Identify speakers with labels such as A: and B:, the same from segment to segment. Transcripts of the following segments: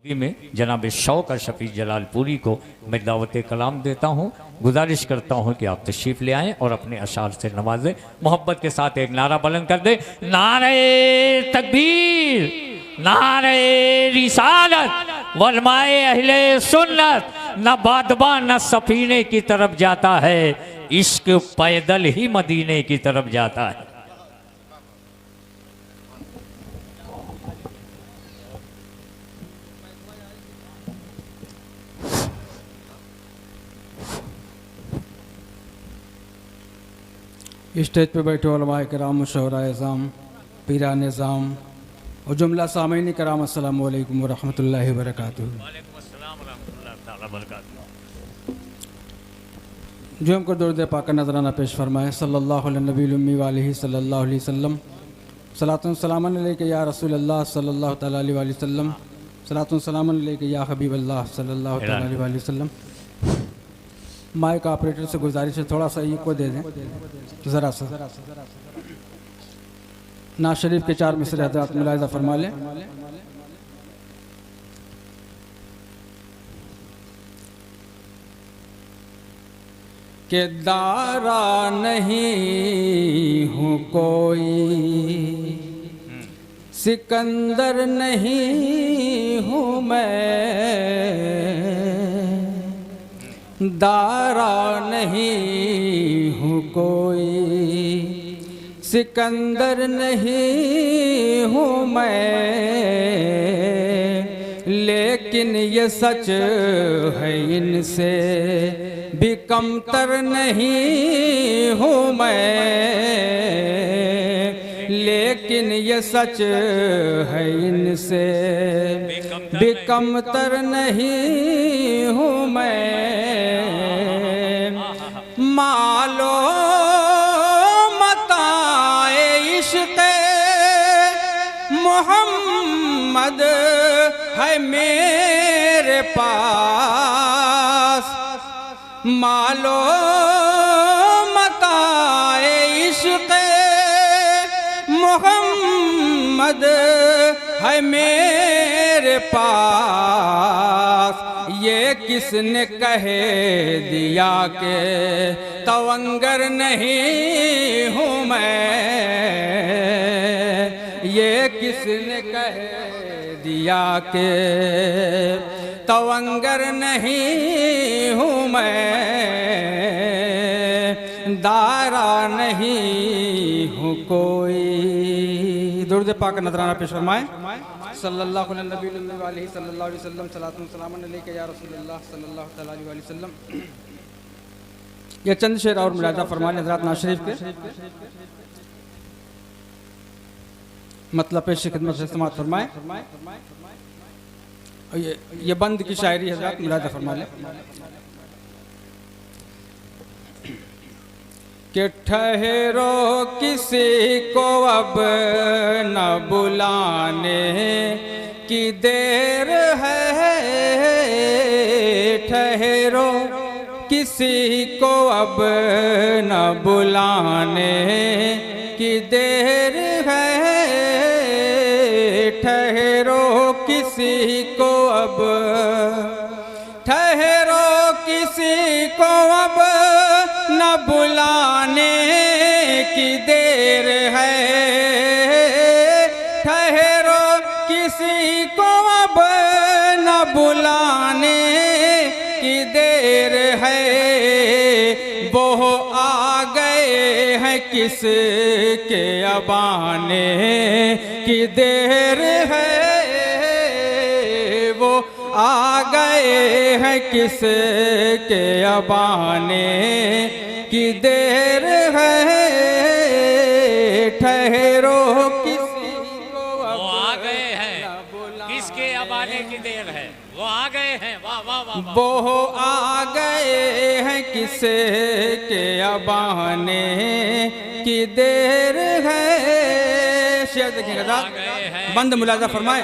A: में जनाब शौक शफी जलालपुरी को मैं दावत कलाम देता हूँ। गुजारिश करता हूँ कि आप तशरीफ़ ले आएँ और अपने अशार से नवाजें। मोहब्बत के साथ एक नारा बुलंद कर दे, नारे तकबीर, नारे रिसालत, वलमाए अहले सुन्नत। न बादबा न सफीने की तरफ जाता है, इश्क पैदल ही मदीने की तरफ जाता है।
B: स्टेज पे बैठे उलमाए किराम, शोहराए इज़ाम, पीरा निज़ाम और जुमला सामीन किराम, अस्सलामु अलैकुम व रहमतुल्लाहि व बरकातुहू। जो हमको दुरूद पाक नजराना पेश फरमाए। सल्लल्लाहु अलैहि नबी उम्मी वालिही सल्लल्लाहु अलैहि वसल्लम, सलातुन सलामन अलैका या रसूलल्लाह सल्लल्लाहु तआला अलैहि वसल्लम, सलातुन सलामन अलैका या हबीबल्लाह सल्लल्लाहु तआला अलैहि वसल्लम। माइक ऑपरेटर से गुजारिश है थोड़ा सा इको दे दें, ज़रा सा। नाज़ शरीफ के 4 मिसरे हज़रात मुलाहिज़ा फरमा लें। के दारा नहीं हूँ कोई, सिकंदर नहीं हूँ मैं, दारा नहीं हूँ कोई, सिकंदर नहीं हूँ मैं, लेकिन ये सच है इनसे भी कमतर नहीं हूँ मैं, लेकिन ये सच है इनसे भी कमतर नहीं हूँ मैं। मालो मताए इश्क़ मोहम्मद है मेरे पास, मालो मताए इश्क़ मोहम्मद है मेरे पास। ये किसने कहे दिया के तवंगर नहीं हूँ मैं, ये किसने कहे दिया के तवंगर नहीं हूँ मैं, दारा नहीं हूँ कोई। दुरूद पाक नजराना पेश फरमाए। सल्लल्लाहु अलैहि नबी वालिही सल्लल्लाहु अलैहि वसल्लम, सलातुन सलामुन अलैका या रसूलल्लाह सल्लल्लाहु तआला अलैहि वसल्लम। ये चंद शेर और मुलाहिज़ा फरमाने हज़रात नाज़ शरीफ के, मतलब पेश खिदमत से समाअत फरमाए। ये बंद की शायरी हज़रात मुलाहिज़ा फरमा लें कि ठहरो किसी को अब न बुलाने की देर है, ठहरो किसी को अब न बुलाने की देर है, ठहरो किसी को अब, ठहरो किसी को अब न बुलाने की देर है, ठहरो किसी को अब न बुलाने की देर है। वो आ गए हैं किसके अब आने की देर है, वो आ गए हैं किसके अब आने की देर है, ठहरो किसी को अब,
A: वो आ गए हैं किसके अब आने की देर है, वो आ गए हैं, वाह वाह वाह,
B: वो आ गए हैं किसके अब आने की देर है। शेर देखिएगा, बंद मुलाजा फरमाए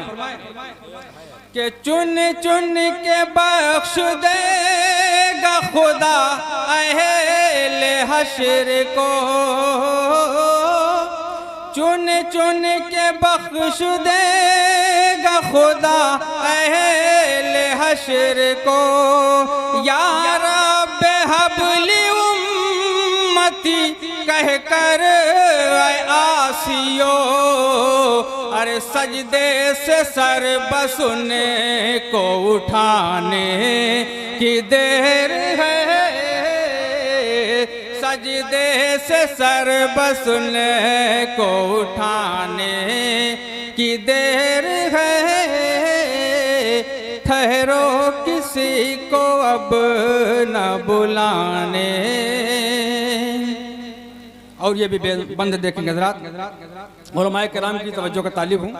B: कि चुन चुन के बख्श देगा खुदा अहले हश्र को, चुन चुन के बख्श देगा खुदा अहले हश्र को, या रब हबली उम्मती कह कर आसियो, अरे सजदे से सर बसुने को उठाने की देर है, सजदे से सर बसुने को उठाने की देर है, ठहरो किसी को अब न बुलाने। और ये भी बंद देखेंगे हज़रात, उलमाए किराम की तवज्जो का तालिब हूँ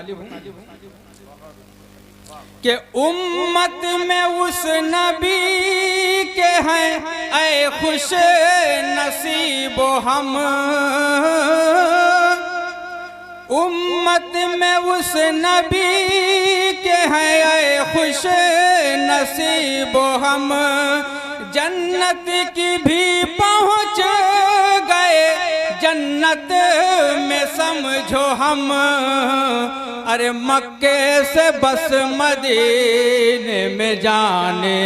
B: कि उम्मत में उस नबी के हैं ऐ खुश नसीबो हम, उम्मत में उस नबी के हैं ऐ खुश नसीबो हम, जन्नत की भी पहुँच गए जन्नत में समझो हम, अरे मक्के से बस मदीने में जाने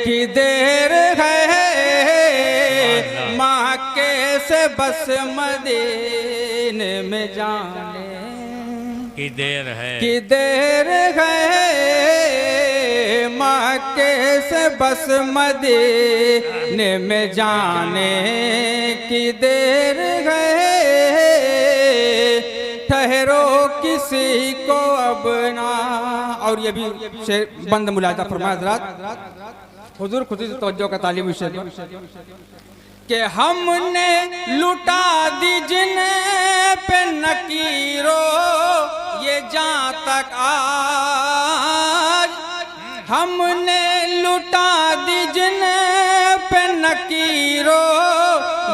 B: की देर है, मक्के से बस मदीने में जाने
A: की देर है,
B: की देर है, मक्के से बस मदीने में जाने की देर है, ठहरो किसी को अब ना। और ये भी शेर बंद मुलाजा फरमाया हज़रात, हुजूर खुद से तवज्जो का तालिब शेर कि हमने लुटा दी जिन पे नकीरो ये जहाँ तक आज, हमने लुटा दी जिन पे नकीरो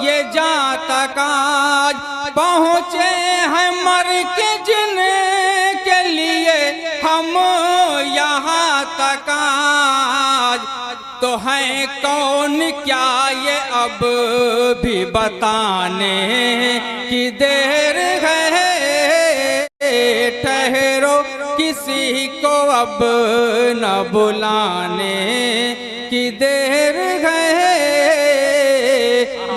B: ये जहाँ तक आज, पहुँचे हैं मर के जिन के लिए हम यहाँ तक आज, तो हैं कौन क्या ये अब भी बताने की देर है, ठहरो किसी को अब न बुलाने की देर है,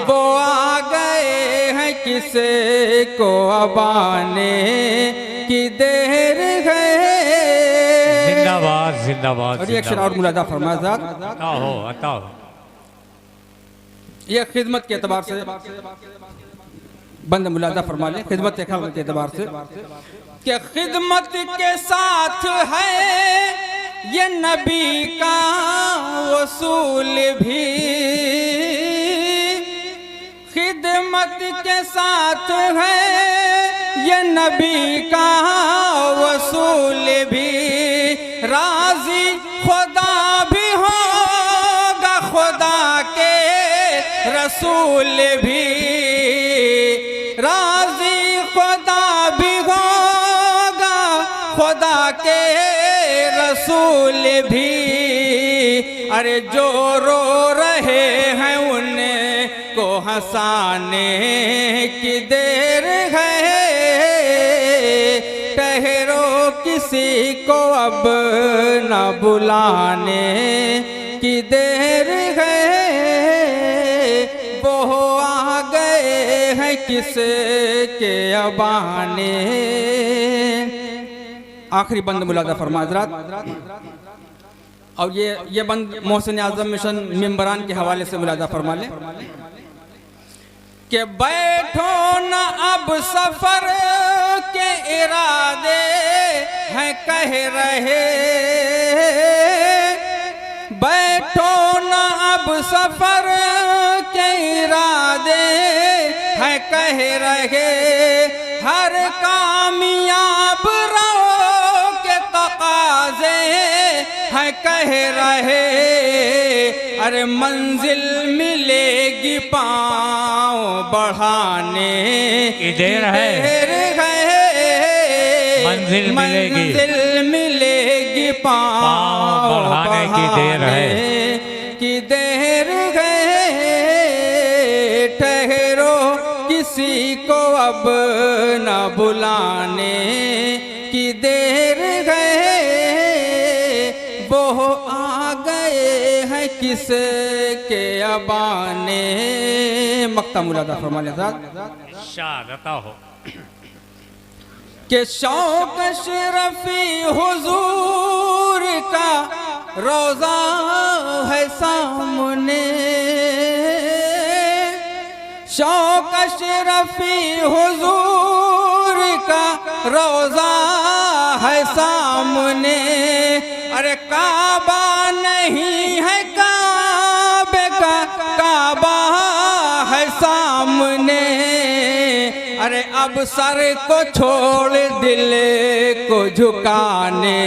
B: वो आ गए हैं किसे को अब आने की देर है।
A: जिंदाबाद जिंदाबाद।
B: और एक शेर और मुलादा फरमाया,
A: अताओ
B: ये खिदमत के एतबार से बंद मुलादा फरमा लें, खिदमत के एतबार से कि खिदमत के साथ है ये नबी का वसूल भी, खिदमत के साथ है ये नबी का वसूल भी, राजी खुदा भी होगा खुदा के रसूल भी, राजी खुदा भी होगा खुदा के रसूल भी, अरे जो रो रहे हैं उनको हंसाने की देर है, ठहरो किसी को अब न बुलाने की देर है, वो आ गए हैं किसके अब आने। आखिरी बंद मुलादा फरमा हज़रात, और ये बंद मोहसिन आज़म मिशन मेंबरान के हवाले से मुलादा फरमा लें कि बैठो न अब सफर के इरादे हैं कह रहे, बैठो न अब सफर के इरादे हैं कह रहे, हर कामयाब रहो के तकाज़े हैं कह रहे, अरे मंजिल मिलेगी पाँव बढ़ाने
A: की देर है, मंजिल
B: मिलेगी पाँव
A: बढ़ाने की देर है,
B: की देर है, ठहरो किसी को अब न बुलाने की देर है, वो आ हैं किसे के अबाने। मक्ता मुलादा फरमाने
A: शारता हो
B: के शौक शरफी हुजूर का रोजा है सामने। शौक शरफी हुजूर का रोजा है सामने। अरे काबा नहीं है काबे का काबा है सामने। अरे अब सर को छोड़ दिल को झुकाने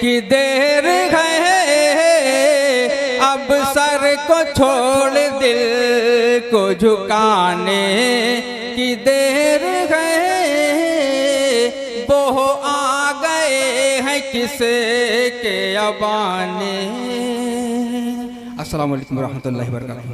B: की देर है। अब सर को छोड़ दिल को झुकाने की देर है। वो आ गए हैं किसे के अबाने। अस्सलाम वालेकुम रहमतुल्लाहि व बरकातहू।